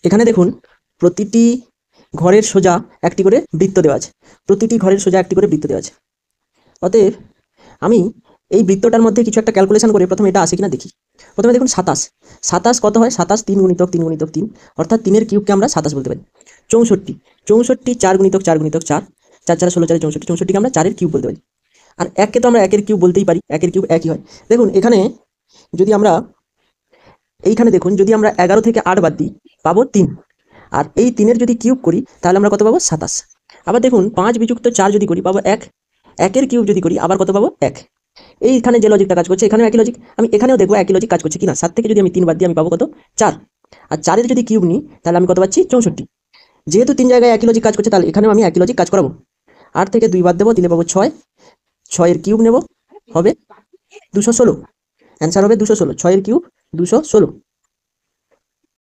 এখানে দেখুন প্রতিটি ঘরের সোজা একটি করে বৃত্ত দেওয়া আছে। প্রতিটি ঘরের সোজা একটি করে বৃত্ত দেওয়া আছে। অতএব আমি এই বৃত্তটার মধ্যে কিছু একটা ক্যালকুলেশন করে প্রথমে এটা আসে কিনা দেখি। প্রথমে দেখুন 27। 27 কত হয়? 27 3 গুণিতক 3 গুণিতক 3, অর্থাৎ 3-এর কিউবকে আমরা 27 বলতে পারি। 64 64 4 গুণিতক 4 গুণিতক 4, 4 4 16 4 64, 64কে আমরা 4-এর কিউব বলতে পারি। আর 1কে তো আমরা 1-এর কিউব বলতেই পারি, 1-এর কিউব একই হয়। দেখুন এখানে যদি আমরা এইখানে দেখুন যদি আমরা 11 থেকে 8 বাদ দিই পাবো 3, আর এই 3-এর যদি কিউব করি তাহলে আমরা কত পাবো? 27। আবার দেখুন 5 বিযুক্ত 4 যদি করি পাবো 1, 1-এর কিউব যদি করি আবার কত পাবো? 1। এইখানে যে লজিকটা কাজ করছে এখানেও একই লজিক, আমি এখানেও দেখবো একই লজিক কাজ করছে কিনা। 7 থেকে যদি আমি 3 বাদ দিই আমি পাবো কত? 4। আর 4-এর যদি কিউব নিই তাহলে আমি কত পাচ্ছি? 64। যেহেতু 3 জায়গায় একই লজিক কাজ করছে তাহলে এখানেও আমি একই লজিক কাজ করাবো। 8 থেকে 2 বাদ দেবো, দিলে পাবো 6, 6-এর কিউব নেব হবে 216। অ্যান্সার হবে 216, 6-এর কিউব 216।